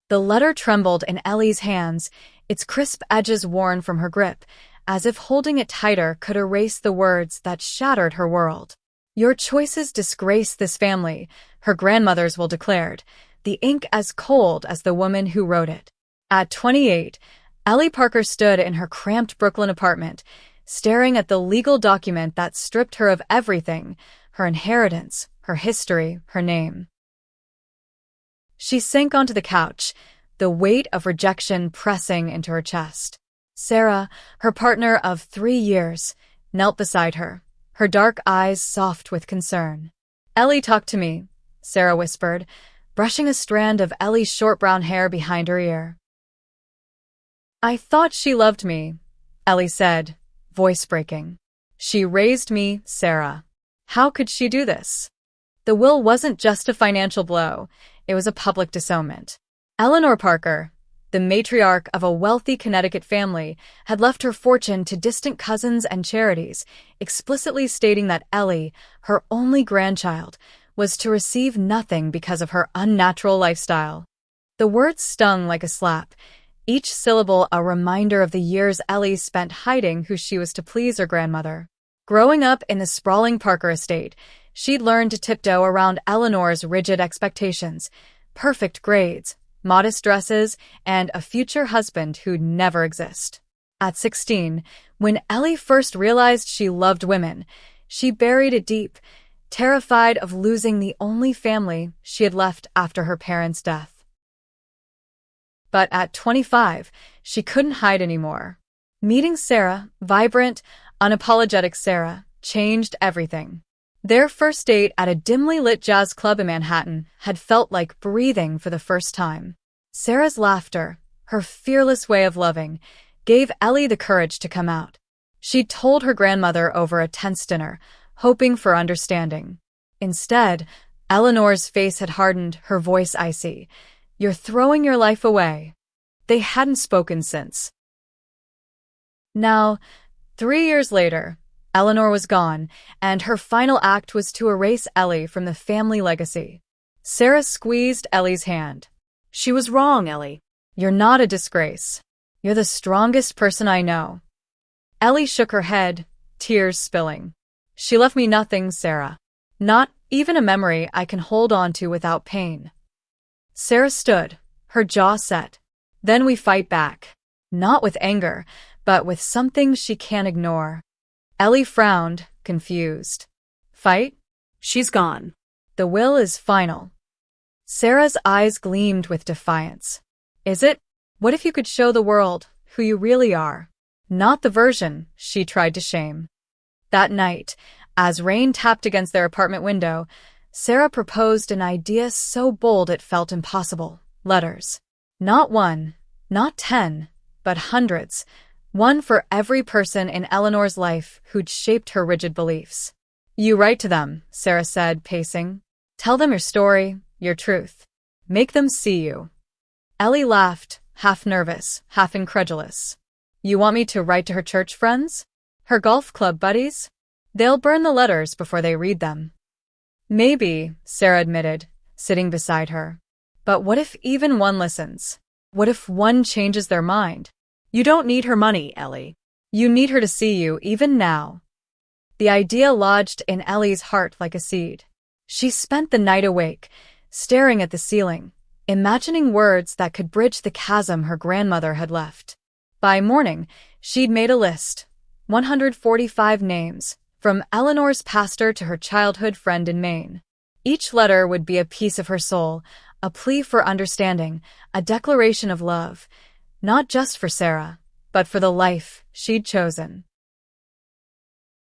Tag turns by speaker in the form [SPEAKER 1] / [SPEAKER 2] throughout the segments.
[SPEAKER 1] The letter trembled in Ellie's hands, its crisp edges worn from her grip, as if holding it tighter could erase the words that shattered her world. "Your choices disgrace this family," her grandmother's will declared, the ink as cold as the woman who wrote it. At 28, Ellie Parker stood in her cramped Brooklyn apartment, staring at the legal document that stripped her of everything: her inheritance, her history, her name. She sank onto the couch, the weight of rejection pressing into her chest. Sarah, her partner of 3 years, knelt beside her, her dark eyes soft with concern. "Ellie talked to me," Sarah whispered, brushing a strand of Ellie's short brown hair behind her ear. "I thought she loved me," Ellie said, voice breaking. "She raised me, Sarah. How could she do this?" The will wasn't just a financial blow, it was a public disownment. Eleanor Parker, the matriarch of a wealthy Connecticut family, had left her fortune to distant cousins and charities, explicitly stating that Ellie, her only grandchild, was to receive nothing because of her unnatural lifestyle. The words stung like a slap, each syllable a reminder of the years Ellie spent hiding who she was to please her grandmother. Growing up in the sprawling Parker estate, she'd learned to tiptoe around Eleanor's rigid expectations: perfect grades, modest dresses, and a future husband who'd never exist. At 16, when Ellie first realized she loved women, she buried it deep, terrified of losing the only family she had left after her parents' death. But at 25, she couldn't hide anymore. Meeting Sarah, vibrant, unapologetic Sarah, changed everything. Their first date at a dimly lit jazz club in Manhattan had felt like breathing for the first time. Sarah's laughter, her fearless way of loving, gave Ellie the courage to come out. She'd told her grandmother over a tense dinner, hoping for understanding. Instead, Eleanor's face had hardened, her voice icy. "You're throwing your life away." They hadn't spoken since. Now, 3 years later, Eleanor was gone, and her final act was to erase Ellie from the family legacy. Sarah squeezed Ellie's hand. "She was wrong, Ellie. You're not a disgrace. You're the strongest person I know." Ellie shook her head, tears spilling. "She left me nothing, Sarah. Not even a memory I can hold on to without pain." Sarah stood, her jaw set. "Then we fight back. Not with anger, but with something she can't ignore." Ellie frowned, confused. "Fight? She's gone. The will is final." Sarah's eyes gleamed with defiance. "Is it? What if you could show the world who you really are? Not the version she tried to shame." That night, as rain tapped against their apartment window, Sarah proposed an idea so bold it felt impossible: letters. Not 1, not 10, but hundreds. One for every person in Eleanor's life who'd shaped her rigid beliefs. "You write to them," Sarah said, pacing. "Tell them your story, your truth. Make them see you." Ellie laughed, half nervous, half incredulous. "You want me to write to her church friends? Her golf club buddies? They'll burn the letters before they read them." "Maybe," Sarah admitted, sitting beside her. "But what if even one listens? What if one changes their mind?" "You don't need her money, Ellie. You need her to see you, even now." The idea lodged in Ellie's heart like a seed. She spent the night awake, staring at the ceiling, imagining words that could bridge the chasm her grandmother had left. By morning, she'd made a list: 145 names, from Eleanor's pastor to her childhood friend in Maine. Each letter would be a piece of her soul, a plea for understanding, a declaration of love, not just for Sarah, but for the life she'd chosen.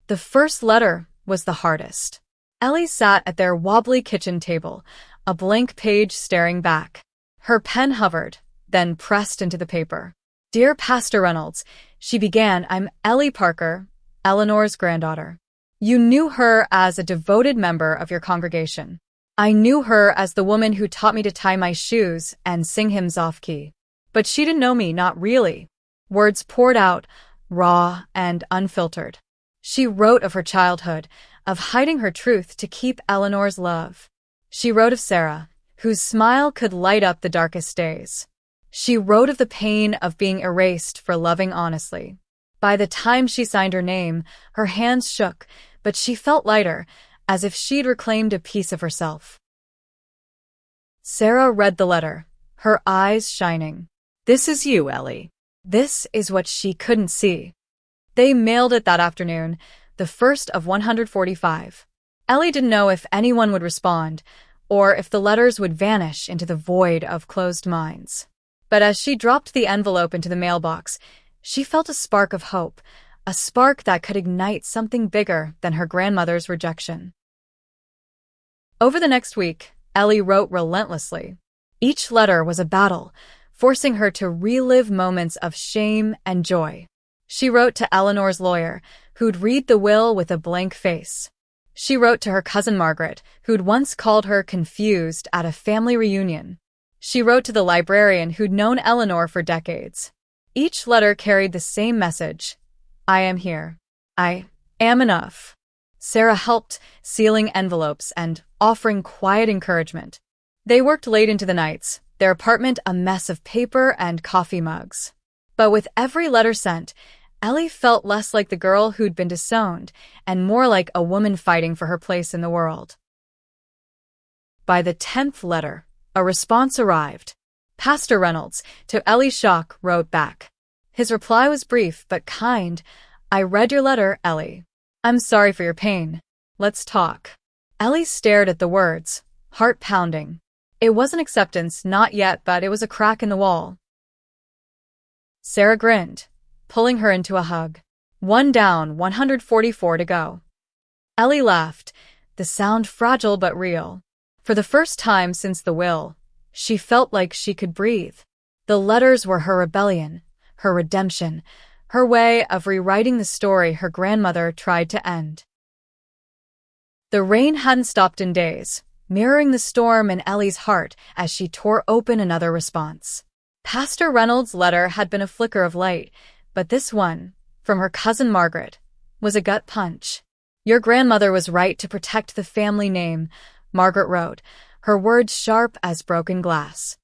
[SPEAKER 1] The first letter was the hardest. Ellie sat at their wobbly kitchen table, a blank page staring back. Her pen hovered, then pressed into the paper. "Dear Pastor Reynolds," she began, "I'm Ellie Parker, Eleanor's granddaughter. You knew her as a devoted member of your congregation. I knew her as the woman who taught me to tie my shoes and sing hymns off-key. But she didn't know me, not really." Words poured out, raw and unfiltered. She wrote of her childhood, of hiding her truth to keep Eleanor's love. She wrote of Sarah, whose smile could light up the darkest days. She wrote of the pain of being erased for loving honestly. By the time she signed her name, her hands shook, but she felt lighter, as if she'd reclaimed a piece of herself. Sarah read the letter, her eyes shining. "This is you, Ellie." This is what she couldn't see. They mailed it that afternoon, the first of 145. Ellie didn't know if anyone would respond, or if the letters would vanish into the void of closed minds. But as she dropped the envelope into the mailbox, she felt a spark of hope, a spark that could ignite something bigger than her grandmother's rejection. Over the next week, Ellie wrote relentlessly. Each letter was a battle, forcing her to relive moments of shame and joy. She wrote to Eleanor's lawyer, who'd read the will with a blank face. She wrote to her cousin Margaret, who'd once called her confused at a family reunion. She wrote to the librarian who'd known Eleanor for decades. Each letter carried the same message: I am here. I am enough. Sarah helped, sealing envelopes and offering quiet encouragement. They worked late into the nights, their apartment a mess of paper and coffee mugs. But with every letter sent, Ellie felt less like the girl who'd been disowned and more like a woman fighting for her place in the world. By the 10th letter, a response arrived. Pastor Reynolds, to Ellie's shock, wrote back. His reply was brief but kind. "I read your letter, Ellie. I'm sorry for your pain. Let's talk." Ellie stared at the words, heart pounding. It wasn't acceptance, not yet, but it was a crack in the wall. Sarah grinned, pulling her into a hug. One down, 144 to go. Ellie laughed, the sound fragile but real. For the first time since the will, she felt like she could breathe. The letters were her rebellion, her redemption, her way of rewriting the story her grandmother tried to end. The rain hadn't stopped in days, mirroring the storm in Ellie's heart as she tore open another response. Pastor Reynolds' letter had been a flicker of light, but this one, from her cousin Margaret, was a gut punch. "Your grandmother was right to protect the family name," Margaret wrote, her words sharp as broken glass.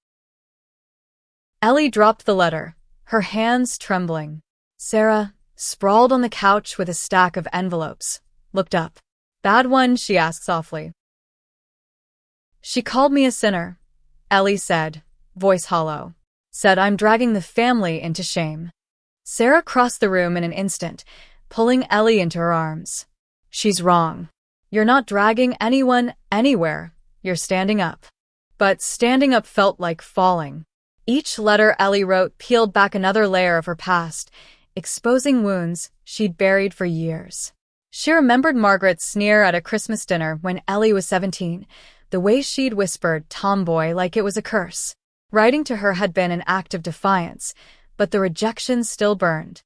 [SPEAKER 1] Ellie dropped the letter, her hands trembling. Sarah, sprawled on the couch with a stack of envelopes, looked up. "Bad one?" she asked softly. "She called me a sinner," Ellie said, voice hollow. "Said I'm dragging the family into shame." Sarah crossed the room in an instant, pulling Ellie into her arms. "She's wrong. You're not dragging anyone anywhere. You're standing up." But standing up felt like falling. Each letter Ellie wrote peeled back another layer of her past, exposing wounds she'd buried for years. She remembered Margaret's sneer at a Christmas dinner when Ellie was 17, the way she'd whispered tomboy like it was a curse. Writing to her had been an act of defiance, but the rejection still burned.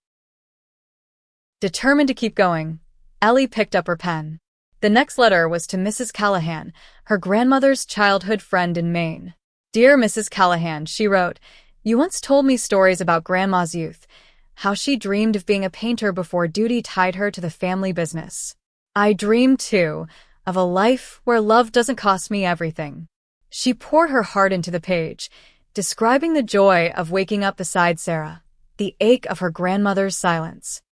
[SPEAKER 1] Determined to keep going, Ellie picked up her pen. The next letter was to Mrs. Callahan, her grandmother's childhood friend in Maine. "Dear Mrs. Callahan," she wrote, "you once told me stories about Grandma's youth, how she dreamed of being a painter before duty tied her to the family business. I dreamed, too, of a life where love doesn't cost me everything." She poured her heart into the page, describing the joy of waking up beside Sarah, the ache of her grandmother's silence.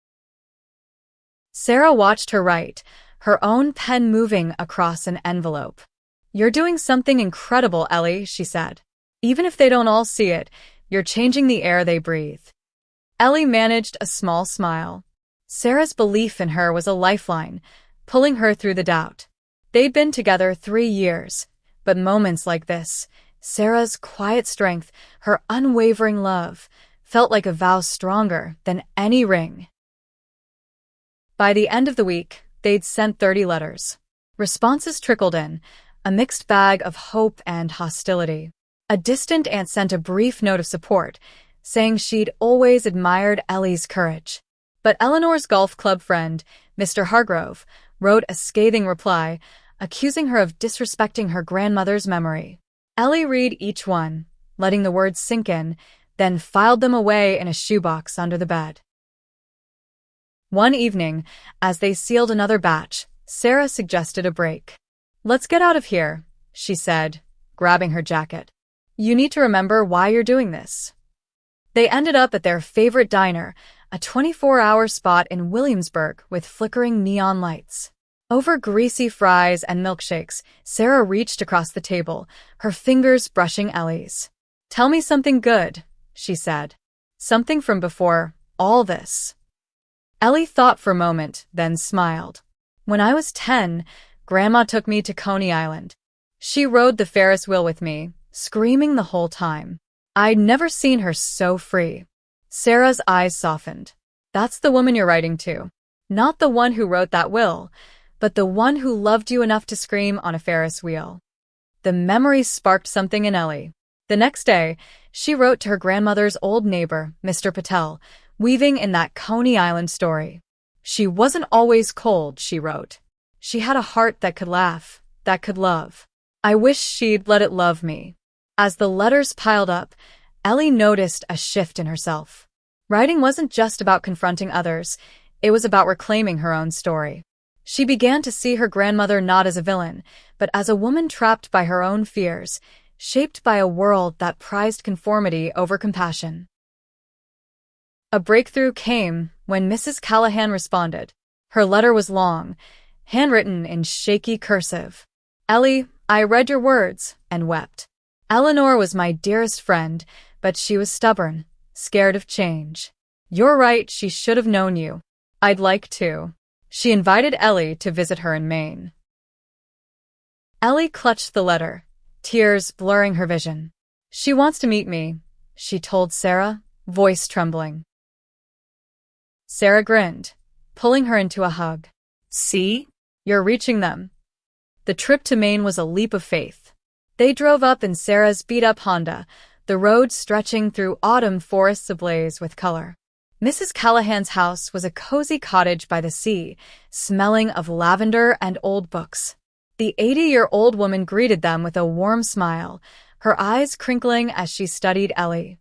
[SPEAKER 1] Sarah watched her write, her own pen moving across an envelope. "You're doing something incredible, Ellie," she said. "Even if they don't all see it, you're changing the air they breathe." Ellie managed a small smile. Sarah's belief in her was a lifeline, pulling her through the doubt. They'd been together 3 years, but moments like this, Sarah's quiet strength, her unwavering love, felt like a vow stronger than any ring. By the end of the week, they'd sent 30 letters. Responses trickled in, a mixed bag of hope and hostility. A distant aunt sent a brief note of support, saying she'd always admired Ellie's courage. But Eleanor's golf club friend, Mr. Hargrove, wrote a scathing reply, accusing her of disrespecting her grandmother's memory. Ellie read each one, letting the words sink in, then filed them away in a shoebox under the bed. One evening, as they sealed another batch, Sarah suggested a break. "Let's get out of here," she said, grabbing her jacket. "You need to remember why you're doing this. They ended up at their favorite diner, a 24-hour spot in Williamsburg with flickering neon lights. Over greasy fries and milkshakes, Sarah reached across the table, her fingers brushing Ellie's. "Tell me something good," she said. "Something from before all this." Ellie thought for a moment, then smiled. "When I was 10, Grandma took me to Coney Island. She rode the Ferris wheel with me, screaming the whole time. I'd never seen her so free." Sarah's eyes softened. "That's the woman you're writing to. Not the one who wrote that will, but the one who loved you enough to scream on a Ferris wheel." The memory sparked something in Ellie. The next day, she wrote to her grandmother's old neighbor, Mr. Patel, weaving in that Coney Island story. "She wasn't always cold," she wrote. "She had a heart that could laugh, that could love. I wish she'd let it love me." As the letters piled up, Ellie noticed a shift in herself. Writing wasn't just about confronting others, it was about reclaiming her own story. She began to see her grandmother not as a villain, but as a woman trapped by her own fears, shaped by a world that prized conformity over compassion. A breakthrough came when Mrs. Callahan responded. Her letter was long, handwritten in shaky cursive. "Ellie, I read your words and wept. Eleanor was my dearest friend, but she was stubborn, scared of change. You're right, she should have known you. I'd like to." She invited Ellie to visit her in Maine. Ellie clutched the letter, tears blurring her vision. "She wants to meet me," she told Sarah, voice trembling. Sarah grinned, pulling her into a hug. "See? You're reaching them." The trip to Maine was a leap of faith. They drove up in Sarah's beat-up Honda, the road stretching through autumn forests ablaze with color. Mrs. Callahan's house was a cozy cottage by the sea, smelling of lavender and old books. The 80-year-old woman greeted them with a warm smile, her eyes crinkling as she studied Ellie.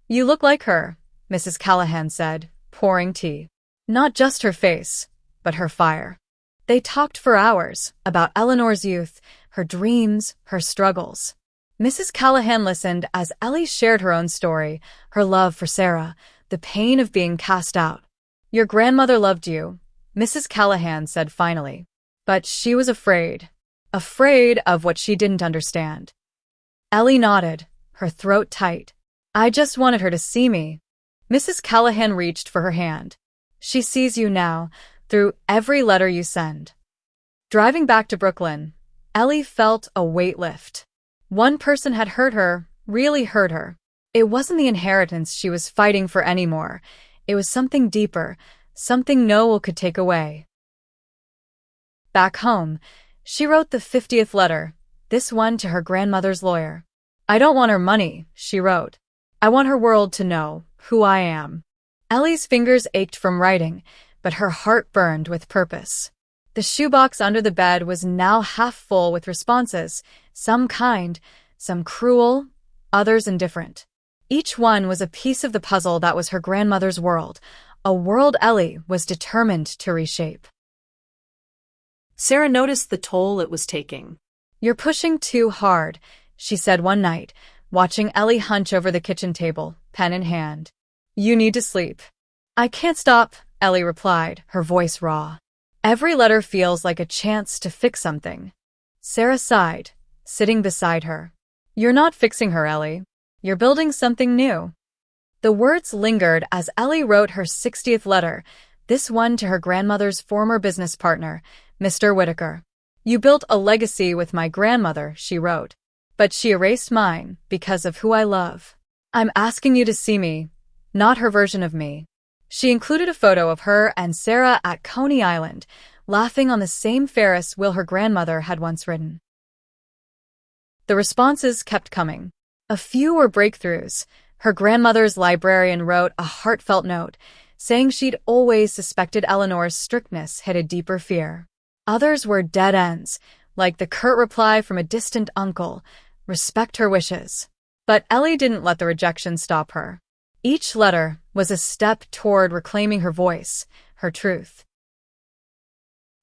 [SPEAKER 1] "You look like her," Mrs. Callahan said, pouring tea. "Not just her face, but her fire." They talked for hours about Eleanor's youth, her dreams, her struggles. Mrs. Callahan listened as Ellie shared her own story, her love for Sarah, the pain of being cast out. "Your grandmother loved you," Mrs. Callahan said finally. "But she was afraid. Afraid of what she didn't understand." Ellie nodded, her throat tight. "I just wanted her to see me." Mrs. Callahan reached for her hand. "She sees you now, through every letter you send." Driving back to Brooklyn, Ellie felt a weight lift. One person had hurt her, really hurt her. It wasn't the inheritance she was fighting for anymore. It was something deeper, something no one could take away. Back home, she wrote the 50th letter, this one to her grandmother's lawyer. "I don't want her money," she wrote. "I want her world to know who I am." Ellie's fingers ached from writing, but her heart burned with purpose. The shoebox under the bed was now half full with responses, some kind, some cruel, others indifferent. Each one was a piece of the puzzle that was her grandmother's world, a world Ellie was determined to reshape.
[SPEAKER 2] Sarah noticed the toll it was taking.
[SPEAKER 1] "You're pushing too hard," she said one night, watching Ellie hunch over the kitchen table, pen in hand. "You need to sleep." "I can't stop," Ellie replied, her voice raw. "Every letter feels like a chance to fix something." Sarah sighed, sitting beside her. "You're not fixing her, Ellie. You're building something new." The words lingered as Ellie wrote her 60th letter, this one to her grandmother's former business partner, Mr. Whitaker. "You built a legacy with my grandmother," she wrote, "but she erased mine because of who I love. I'm asking you to see me, not her version of me." She included a photo of her and Sarah at Coney Island, laughing on the same Ferris wheel her grandmother had once ridden. The responses kept coming. A few were breakthroughs. Her grandmother's librarian wrote a heartfelt note, saying she'd always suspected Eleanor's strictness hid a deeper fear. Others were dead ends, like the curt reply from a distant uncle, "Respect her wishes." But Ellie didn't let the rejection stop her. Each letter was a step toward reclaiming her voice, her truth.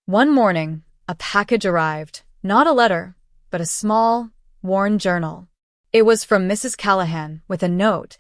[SPEAKER 1] One morning, a package arrived, not a letter, but a small, worn journal. It was from Mrs. Callahan, with a note.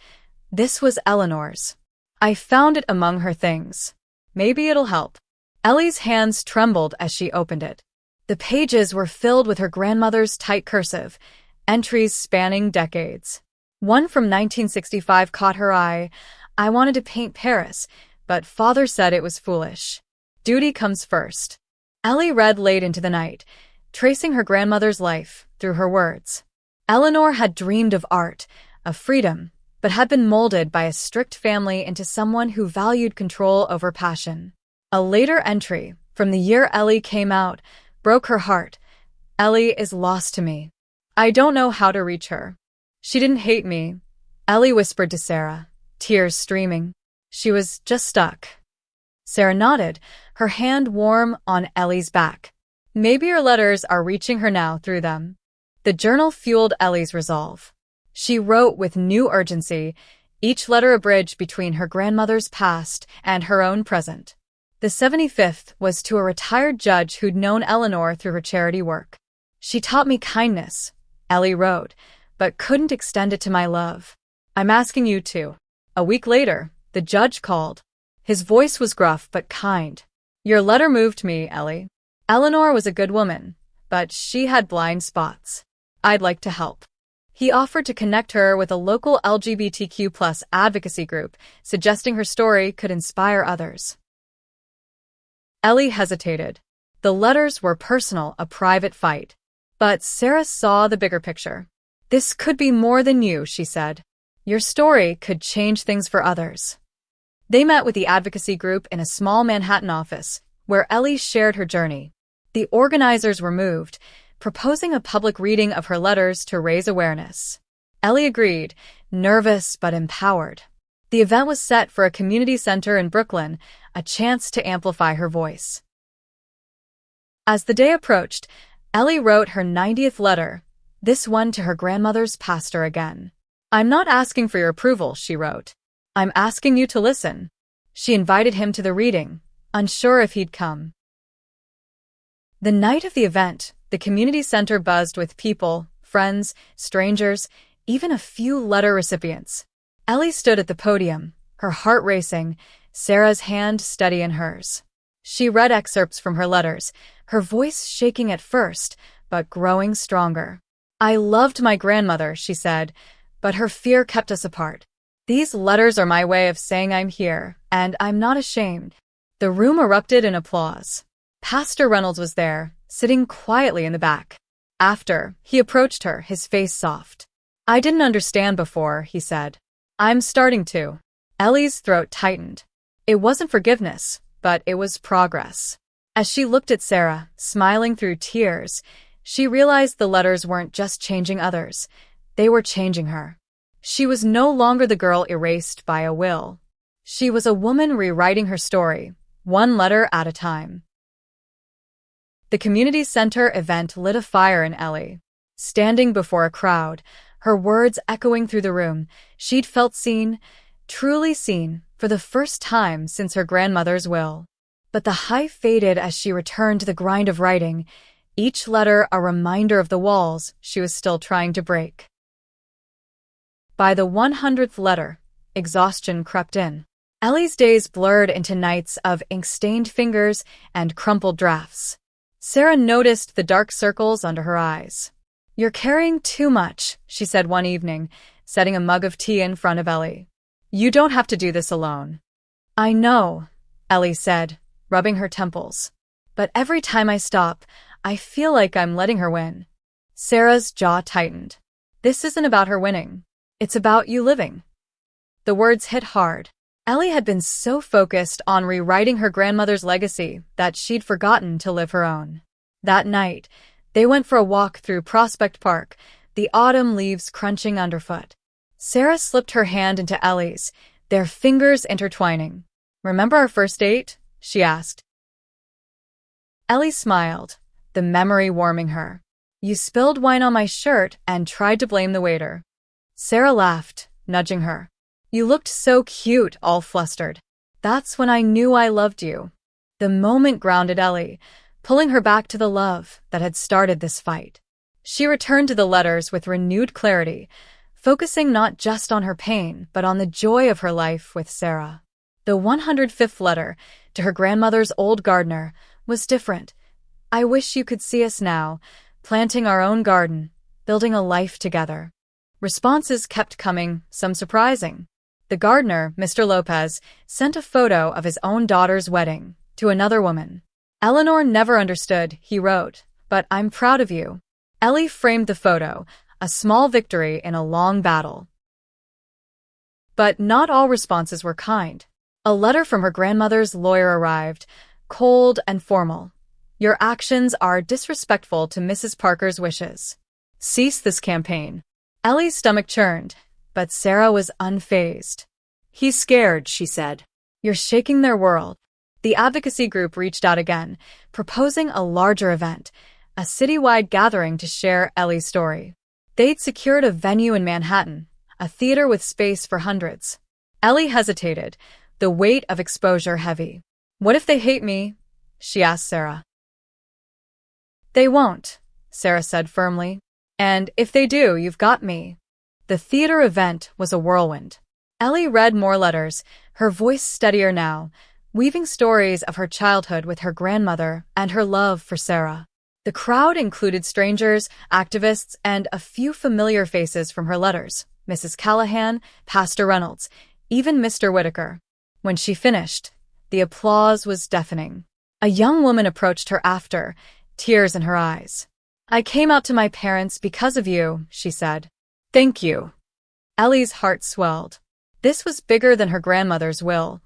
[SPEAKER 1] This was Eleanor's. I found it among her things. Maybe it'll help. Ellie's hands trembled as she opened it. The pages were filled with her grandmother's tight cursive, entries spanning decades. One from 1965 caught her eye. I wanted to paint Paris, but Father said it was foolish. Duty comes first. Ellie read late into the night, tracing her grandmother's life through her words. Eleanor had dreamed of art, of freedom, but had been molded by a strict family into someone who valued control over passion. A later entry, from the year Ellie came out, broke her heart. Ellie is lost to me. I don't know how to reach her. She didn't hate me, Ellie whispered to Sarah, tears streaming. She was just stuck. Sarah nodded, her hand warm on Ellie's back. Maybe your letters are reaching her now through them. The journal fueled Ellie's resolve. She wrote with new urgency, each letter a bridge between her grandmother's past and her own present. The 75th was to a retired judge who'd known Eleanor through her charity work. She taught me kindness, Ellie wrote, but couldn't extend it to my love. I'm asking you to. A week later, the judge called. His voice was gruff but kind. Your letter moved me, Ellie. Eleanor was a good woman, but she had blind spots. I'd like to help. He offered to connect her with a local LGBTQ+ advocacy group, suggesting her story could inspire others. Ellie hesitated. The letters were personal, a private fight. But Sarah saw the bigger picture. This could be more than you, she said. Your story could change things for others. They met with the advocacy group in a small Manhattan office, where Ellie shared her journey. The organizers were moved, proposing a public reading of her letters to raise awareness. Ellie agreed, nervous but empowered. The event was set for a community center in Brooklyn, a chance to amplify her voice. As the day approached, Ellie wrote her 90th letter, this one to her grandmother's pastor again. I'm not asking for your approval, she wrote. I'm asking you to listen. She invited him to the reading, unsure if he'd come. The night of the event, the community center buzzed with people, friends, strangers, even a few letter recipients. Ellie stood at the podium, her heart racing, Sarah's hand steady in hers. She read excerpts from her letters, her voice shaking at first, but growing stronger. I loved my grandmother, she said, but her fear kept us apart. These letters are my way of saying I'm here, and I'm not ashamed. The room erupted in applause. Pastor Reynolds was there, sitting quietly in the back. After, he approached her, his face soft. I didn't understand before, he said. I'm starting to. Ellie's throat tightened. It wasn't forgiveness, but it was progress. As she looked at Sarah, smiling through tears, she realized the letters weren't just changing others. They were changing her. She was no longer the girl erased by a will. She was a woman rewriting her story, one letter at a time. The community center event lit a fire in Ellie. Standing before a crowd, her words echoing through the room, she'd felt seen, truly seen, for the first time since her grandmother's will. But the high faded as she returned to the grind of writing, each letter a reminder of the walls she was still trying to break. By the 100th letter, exhaustion crept in. Ellie's days blurred into nights of ink-stained fingers and crumpled drafts. Sarah noticed the dark circles under her eyes. You're carrying too much, she said one evening, setting a mug of tea in front of Ellie. You don't have to do this alone. I know, Ellie said, rubbing her temples. But every time I stop, I feel like I'm letting her win. Sarah's jaw tightened. This isn't about her winning. It's about you living. The words hit hard. Ellie had been so focused on rewriting her grandmother's legacy that she'd forgotten to live her own. That night, they went for a walk through Prospect Park, the autumn leaves crunching underfoot. Sarah slipped her hand into Ellie's, their fingers intertwining. Remember our first date? She asked. Ellie smiled, the memory warming her. You spilled wine on my shirt and tried to blame the waiter. Sarah laughed, nudging her. You looked so cute, all flustered. That's when I knew I loved you. The moment grounded Ellie, pulling her back to the love that had started this fight. She returned to the letters with renewed clarity, focusing not just on her pain, but on the joy of her life with Sarah. The 105th letter, to her grandmother's old gardener, was different. I wish you could see us now, planting our own garden, building a life together. Responses kept coming, some surprising. The gardener, Mr. Lopez, sent a photo of his own daughter's wedding to another woman. Eleanor never understood, he wrote, but I'm proud of you. Ellie framed the photo, a small victory in a long battle. But not all responses were kind. A letter from her grandmother's lawyer arrived, cold and formal. Your actions are disrespectful to Mrs. Parker's wishes. Cease this campaign. Ellie's stomach churned, but Sarah was unfazed. He's scared, she said. You're shaking their world. The advocacy group reached out again, proposing a larger event, a citywide gathering to share Ellie's story. They'd secured a venue in Manhattan, a theater with space for hundreds. Ellie hesitated, the weight of exposure heavy. What if they hate me? She asked Sarah. They won't, Sarah said firmly. And if they do, you've got me. The theater event was a whirlwind. Ellie read more letters, her voice steadier now, weaving stories of her childhood with her grandmother and her love for Sarah. The crowd included strangers, activists, and a few familiar faces from her letters, Mrs. Callahan, Pastor Reynolds, even Mr. Whitaker. When she finished, the applause was deafening. A young woman approached her after, tears in her eyes. I came out to my parents because of you, she said. Thank you. Ellie's heart swelled. This was bigger than her grandmother's will,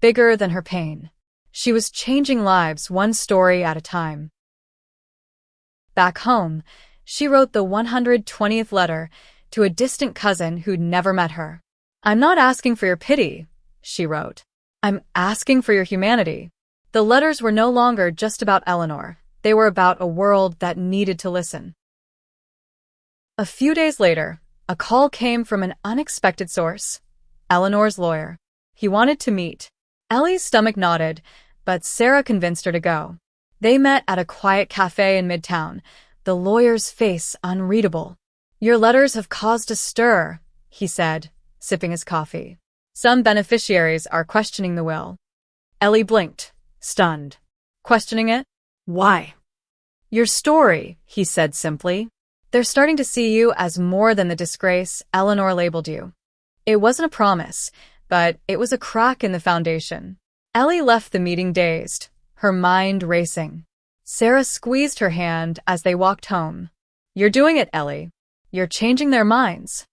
[SPEAKER 1] bigger than her pain. She was changing lives one story at a time. Back home, she wrote the 120th letter to a distant cousin who'd never met her. I'm not asking for your pity, she wrote. I'm asking for your humanity. The letters were no longer just about Eleanor. They were about a world that needed to listen. A few days later, a call came from an unexpected source, Eleanor's lawyer. He wanted to meet. Ellie's stomach knotted, but Sarah convinced her to go. They met at a quiet cafe in Midtown, the lawyer's face unreadable. Your letters have caused a stir, he said, sipping his coffee. Some beneficiaries are questioning the will. Ellie blinked, stunned. Questioning it? Why? Your story, he said simply. They're starting to see you as more than the disgrace Eleanor labeled you. It wasn't a promise, but it was a crack in the foundation. Ellie left the meeting dazed, her mind racing. Sarah squeezed her hand as they walked home. You're doing it, Ellie. You're changing their minds.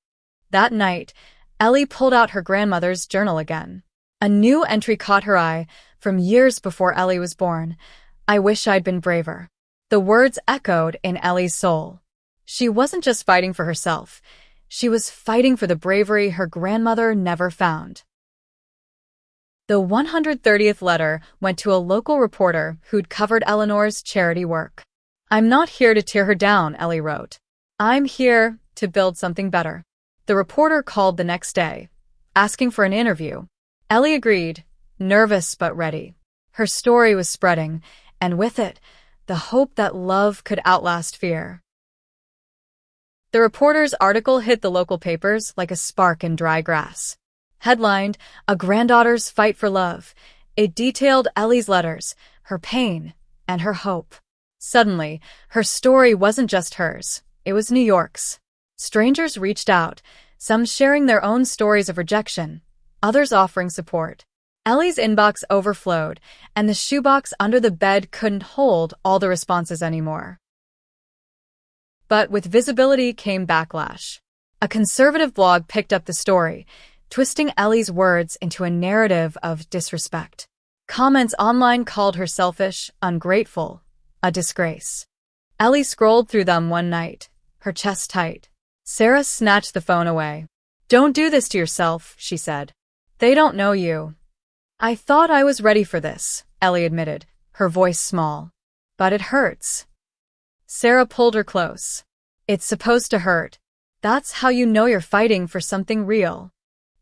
[SPEAKER 1] That night, Ellie pulled out her grandmother's journal again. A new entry caught her eye from years before Ellie was born. I wish I'd been braver. The words echoed in Ellie's soul. She wasn't just fighting for herself. She was fighting for the bravery her grandmother never found. The 130th letter went to a local reporter who'd covered Eleanor's charity work. I'm not here to tear her down, Ellie wrote. I'm here to build something better. The reporter called the next day, asking for an interview. Ellie agreed, nervous but ready. Her story was spreading, and with it, the hope that love could outlast fear. The reporter's article hit the local papers like a spark in dry grass. Headlined, A Granddaughter's Fight for Love, it detailed Ellie's letters, her pain, and her hope. Suddenly, her story wasn't just hers, it was New York's. Strangers reached out, some sharing their own stories of rejection, others offering support. Ellie's inbox overflowed, and the shoebox under the bed couldn't hold all the responses anymore. But with visibility came backlash. A conservative blog picked up the story, twisting Ellie's words into a narrative of disrespect. Comments online called her selfish, ungrateful, a disgrace. Ellie scrolled through them one night, her chest tight. Sarah snatched the phone away. Don't do this to yourself, she said. They don't know you. I thought I was ready for this, Ellie admitted, her voice small. But it hurts. Sarah pulled her close. It's supposed to hurt. That's how you know you're fighting for something real.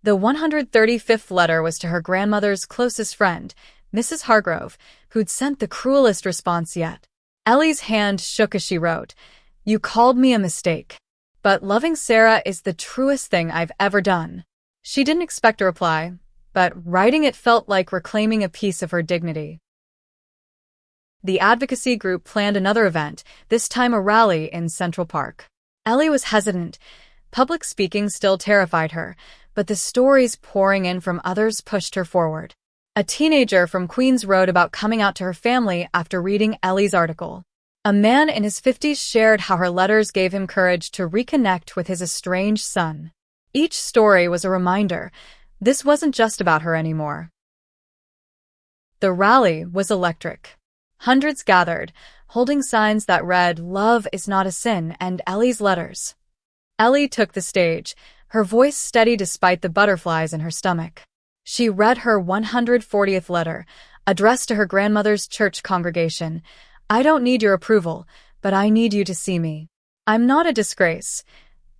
[SPEAKER 1] The 135th letter was to her grandmother's closest friend, Mrs. Hargrove, who'd sent the cruelest response yet. Ellie's hand shook as she wrote, You called me a mistake. But loving Sarah is the truest thing I've ever done. She didn't expect a reply, but writing it felt like reclaiming a piece of her dignity. The advocacy group planned another event, this time a rally in Central Park. Ellie was hesitant. Public speaking still terrified her, but the stories pouring in from others pushed her forward. A teenager from Queens wrote about coming out to her family after reading Ellie's article. A man in his 50s shared how her letters gave him courage to reconnect with his estranged son. Each story was a reminder, this wasn't just about her anymore. The rally was electric. Hundreds gathered, holding signs that read, "Love is not a sin," and Ellie's letters. Ellie took the stage, her voice steady despite the butterflies in her stomach. She read her 140th letter, addressed to her grandmother's church congregation. "I don't need your approval, but I need you to see me. I'm not a disgrace.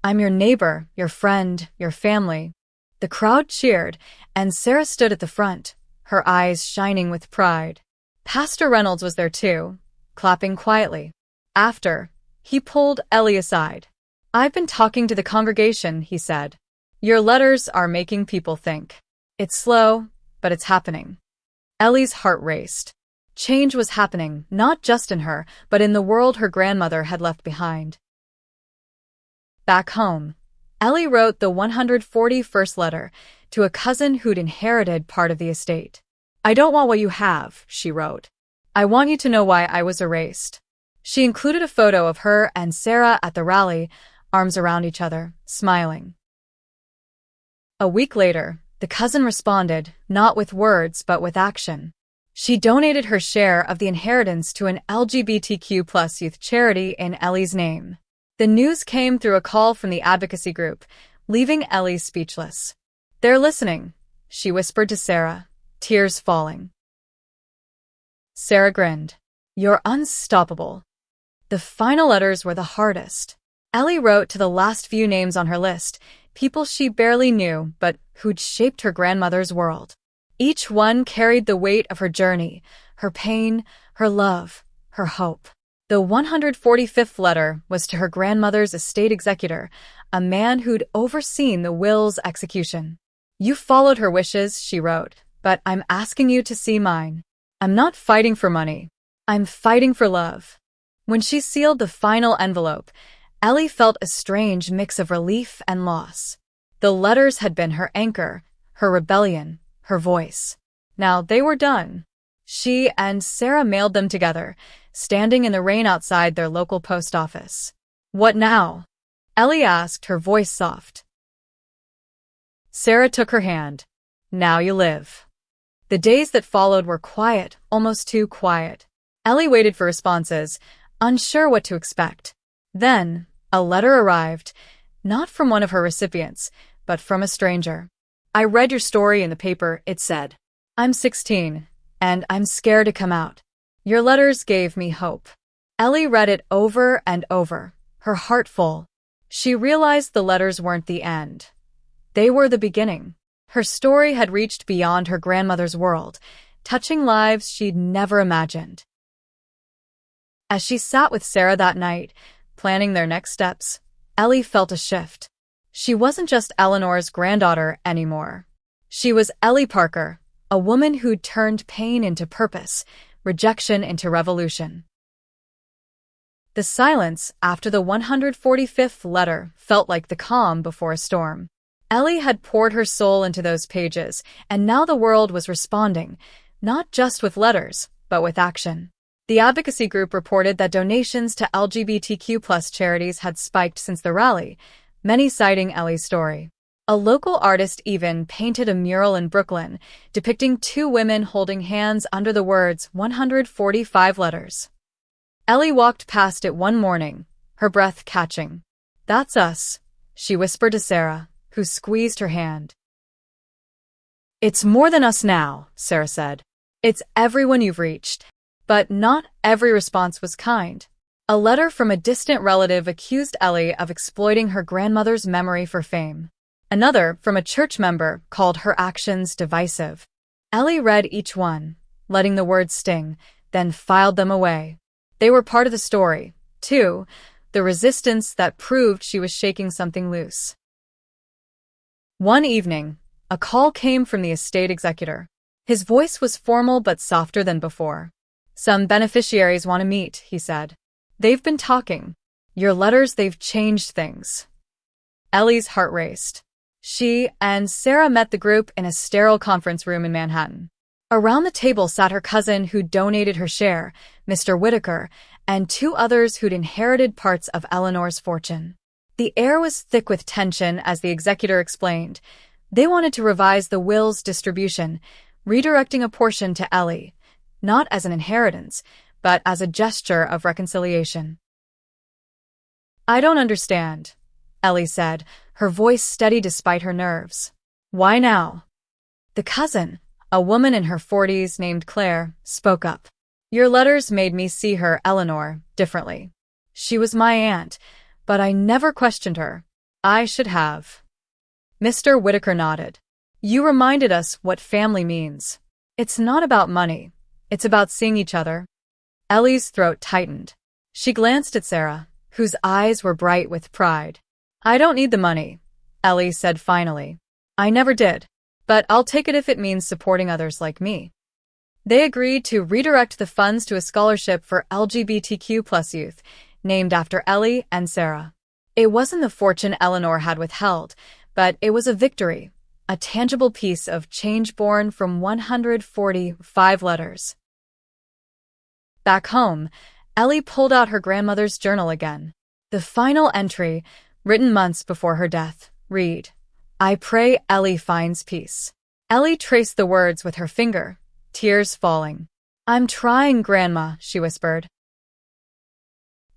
[SPEAKER 1] I'm your neighbor, your friend, your family." The crowd cheered, and Sarah stood at the front, her eyes shining with pride. Pastor Reynolds was there too, clapping quietly. After, he pulled Ellie aside. "I've been talking to the congregation," he said. "Your letters are making people think. It's slow, but it's happening." Ellie's heart raced. Change was happening, not just in her, but in the world her grandmother had left behind. Back home, Ellie wrote the 141st letter to a cousin who'd inherited part of the estate. "I don't want what you have," she wrote. "I want you to know why I was erased." She included a photo of her and Sarah at the rally, arms around each other, smiling. A week later, the cousin responded, not with words but with action. She donated her share of the inheritance to an LGBTQ+ youth charity in Ellie's name. The news came through a call from the advocacy group, leaving Ellie speechless. "They're listening," she whispered to Sarah, tears falling. Sarah grinned. "You're unstoppable." The final letters were the hardest. Ellie wrote to the last few names on her list, people she barely knew but who'd shaped her grandmother's world. Each one carried the weight of her journey, her pain, her love, her hope. The 145th letter was to her grandmother's estate executor, a man who'd overseen the will's execution. "You followed her wishes," she wrote, "but I'm asking you to see mine. I'm not fighting for money. I'm fighting for love." When she sealed the final envelope, Ellie felt a strange mix of relief and loss. The letters had been her anchor, her rebellion, her voice. Now they were done. She and Sarah mailed them together, standing in the rain outside their local post office. "What now?" Ellie asked, her voice soft. Sarah took her hand. "Now you live." The days that followed were quiet, almost too quiet. Ellie waited for responses, unsure what to expect. Then, a letter arrived, not from one of her recipients, but from a stranger. "I read your story in the paper," it said. "I'm 16, and I'm scared to come out. Your letters gave me hope." Ellie read it over and over, her heart full. She realized the letters weren't the end. They were the beginning. Her story had reached beyond her grandmother's world, touching lives she'd never imagined. As she sat with Sarah that night, planning their next steps, Ellie felt a shift. She wasn't just Eleanor's granddaughter anymore. She was Ellie Parker, a woman who'd turned pain into purpose, rejection into revolution. The silence after the 145th letter felt like the calm before a storm. Ellie had poured her soul into those pages, and now the world was responding, not just with letters, but with action. The advocacy group reported that donations to LGBTQ+ charities had spiked since the rally, many citing Ellie's story. A local artist even painted a mural in Brooklyn, depicting two women holding hands under the words 145 letters. Ellie walked past it one morning, her breath catching. "That's us," she whispered to Sarah, who squeezed her hand. "It's more than us now," Sarah said. "It's everyone you've reached." But not every response was kind. A letter from a distant relative accused Ellie of exploiting her grandmother's memory for fame. Another, from a church member, called her actions divisive. Ellie read each one, letting the words sting, then filed them away. They were part of the story, too, the resistance that proved she was shaking something loose. One evening, a call came from the estate executor. His voice was formal but softer than before. "Some beneficiaries want to meet," he said. "They've been talking. Your letters, they've changed things." Ellie's heart raced. She and Sarah met the group in a sterile conference room in Manhattan. Around the table sat her cousin who'd donated her share, Mr. Whitaker, and two others who'd inherited parts of Eleanor's fortune. The air was thick with tension as the executor explained. They wanted to revise the will's distribution, redirecting a portion to Ellie, not as an inheritance, but as a gesture of reconciliation. "I don't understand," Ellie said, her voice steady despite her nerves. "Why now?" The cousin, a woman in her 40s named Claire, spoke up. "Your letters made me see her, Eleanor, differently. She was my aunt, but I never questioned her. I should have." Mr. Whitaker nodded. "You reminded us what family means. It's not about money. It's about seeing each other." Ellie's throat tightened. She glanced at Sarah, whose eyes were bright with pride. "I don't need the money," Ellie said finally. "I never did. But I'll take it if it means supporting others like me." They agreed to redirect the funds to a scholarship for LGBTQ+ youth, named after Ellie and Sarah. It wasn't the fortune Eleanor had withheld, but it was a victory, a tangible piece of change born from 145 letters. Back home, Ellie pulled out her grandmother's journal again. The final entry, written months before her death, read, "I pray Ellie finds peace." Ellie traced the words with her finger, tears falling. "I'm trying, Grandma," she whispered.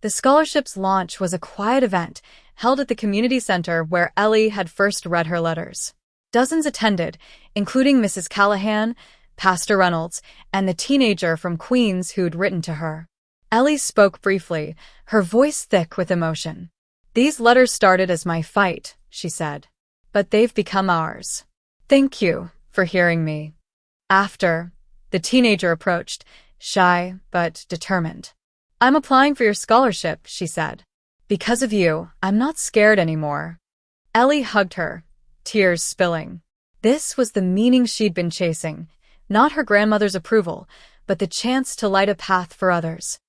[SPEAKER 1] The scholarship's launch was a quiet event held at the community center where Ellie had first read her letters. Dozens attended, including Mrs. Callahan, Pastor Reynolds, and the teenager from Queens who'd written to her. Ellie spoke briefly, her voice thick with emotion. "These letters started as my fight," she said. "But they've become ours. Thank you for hearing me." After, the teenager approached, shy but determined. "I'm applying for your scholarship," she said. "Because of you, I'm not scared anymore." Ellie hugged her, tears spilling. This was the meaning she'd been chasing, not her grandmother's approval, but the chance to light a path for others.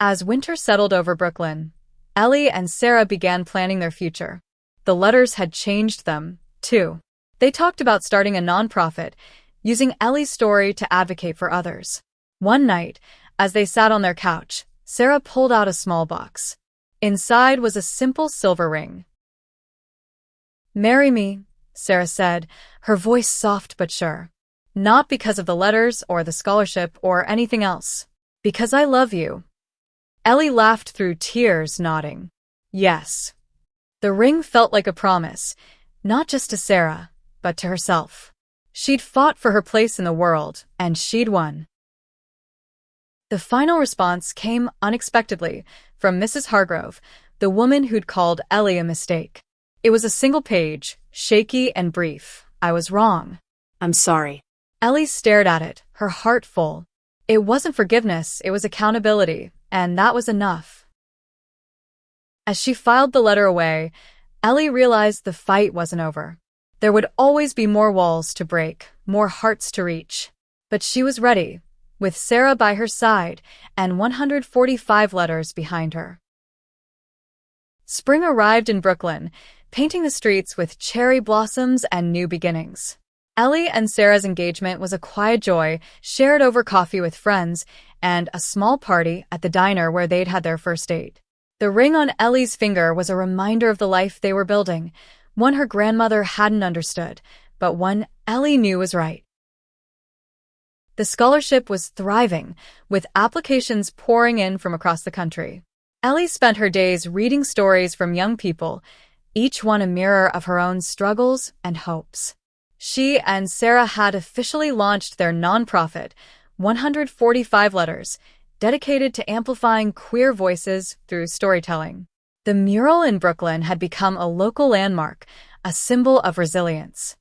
[SPEAKER 1] As winter settled over Brooklyn, Ellie and Sarah began planning their future. The letters had changed them, too. They talked about starting a nonprofit, using Ellie's story to advocate for others. One night, as they sat on their couch, Sarah pulled out a small box. Inside was a simple silver ring. "Marry me," Sarah said, her voice soft but sure. "Not because of the letters or the scholarship or anything else. Because I love you." Ellie laughed through tears, nodding. Yes. The ring felt like a promise, not just to Sarah, but to herself. She'd fought for her place in the world, and she'd won. The final response came unexpectedly from Mrs. Hargrove, the woman who'd called Ellie a mistake. It was a single page, shaky and brief. "I was wrong.
[SPEAKER 2] I'm sorry."
[SPEAKER 1] Ellie stared at it, her heart full. It wasn't forgiveness, it was accountability, and that was enough. As she filed the letter away, Ellie realized the fight wasn't over. There would always be more walls to break, more hearts to reach. But she was ready, with Sarah by her side and 145 letters behind her. Spring arrived in Brooklyn, painting the streets with cherry blossoms and new beginnings. Ellie and Sarah's engagement was a quiet joy, shared over coffee with friends, and a small party at the diner where they'd had their first date. The ring on Ellie's finger was a reminder of the life they were building, one her grandmother hadn't understood, but one Ellie knew was right. The scholarship was thriving, with applications pouring in from across the country. Ellie spent her days reading stories from young people, each one a mirror of her own struggles and hopes. She and Sarah had officially launched their nonprofit, 145 Letters, dedicated to amplifying queer voices through storytelling. The mural in Brooklyn had become a local landmark, a symbol of resilience.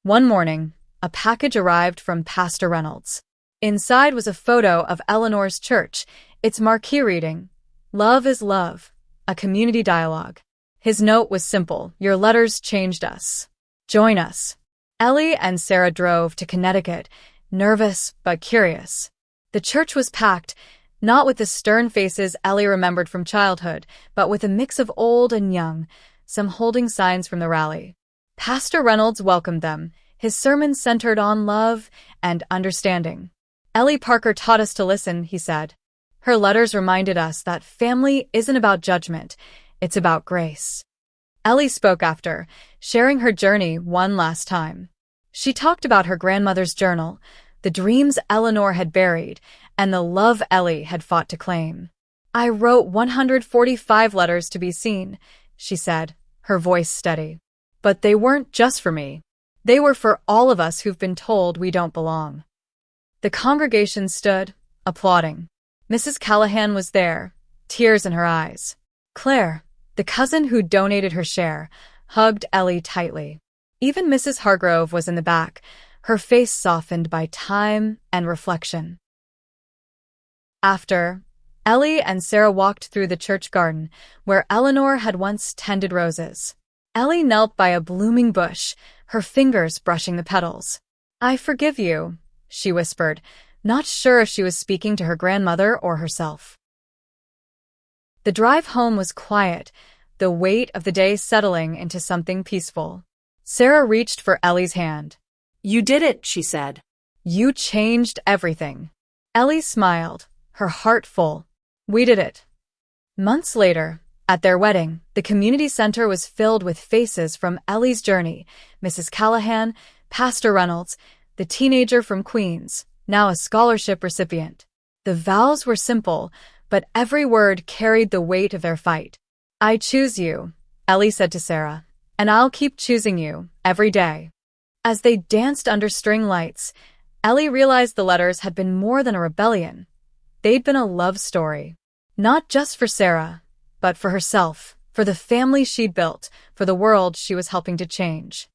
[SPEAKER 1] One morning, a package arrived from Pastor Reynolds. Inside was a photo of Eleanor's church, Its marquee reading, "Love is Love, a Community Dialogue." His note was simple: "Your letters changed us. Join us." Ellie and Sarah drove to Connecticut, nervous but curious. The church was packed, not with the stern faces Ellie remembered from childhood, but with a mix of old and young, some holding signs from the rally. Pastor Reynolds welcomed them, his sermon centered on love and understanding. "Ellie Parker taught us to listen," he said. "Her letters reminded us that family isn't about judgment, it's about grace." Ellie spoke after, sharing her journey one last time. She talked about her grandmother's journal, the dreams Eleanor had buried, and the love Ellie had fought to claim. "I wrote 145 letters to be seen," she said, her voice steady. "But they weren't just for me. They were for all of us who've been told we don't belong." The congregation stood, applauding. Mrs. Callahan was there, tears in her eyes. Claire, the cousin who donated her share, hugged Ellie tightly. Even Mrs. Hargrove was in the back, her face softened by time and reflection. After, Ellie and Sarah walked through the church garden, where Eleanor had once tended roses. Ellie knelt by a blooming bush, her fingers brushing the petals. "I forgive you," she whispered, not sure if she was speaking to her grandmother or herself. The drive home was quiet, the weight of the day settling into something peaceful. Sarah reached for Ellie's hand.
[SPEAKER 2] "You did it," she said.
[SPEAKER 1] "You changed everything." Ellie smiled, her heart full. "We did it." Months later, at their wedding, the community center was filled with faces from Ellie's journey: Mrs. Callahan, Pastor Reynolds, the teenager from Queens, now a scholarship recipient. The vows were simple, but every word carried the weight of their fight. "I choose you," Ellie said to Sarah, "and I'll keep choosing you, every day." As they danced under string lights, Ellie realized the letters had been more than a rebellion. They'd been a love story. Not just for Sarah, but for herself, for the family she'd built, for the world she was helping to change.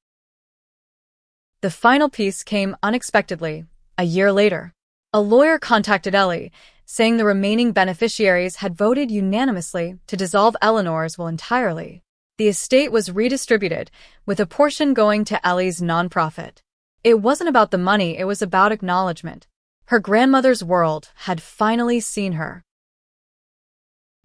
[SPEAKER 1] The final piece came unexpectedly, a year later. A lawyer contacted Ellie, saying the remaining beneficiaries had voted unanimously to dissolve Eleanor's will entirely. The estate was redistributed, with a portion going to Ellie's nonprofit. It wasn't about the money, it was about acknowledgement. Her grandmother's world had finally seen her.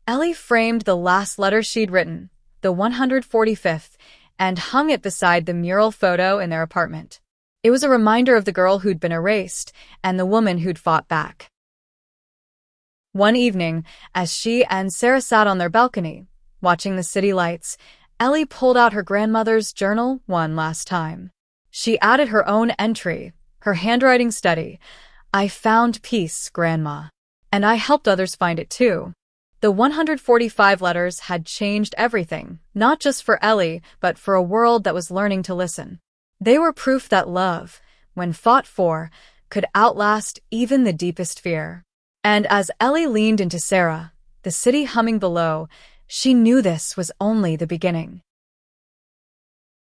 [SPEAKER 1] Ellie framed the last letter she'd written, the 145th, and hung it beside the mural photo in their apartment. It was a reminder of the girl who'd been erased and the woman who'd fought back. One evening, as she and Sarah sat on their balcony, watching the city lights, Ellie pulled out her grandmother's journal one last time. She added her own entry, her handwriting steady: "I found peace, Grandma. And I helped others find it too." The 145 letters had changed everything, not just for Ellie, but for a world that was learning to listen. They were proof that love, when fought for, could outlast even the deepest fear. And as Ellie leaned into Sarah, the city humming below, she knew this was only the beginning.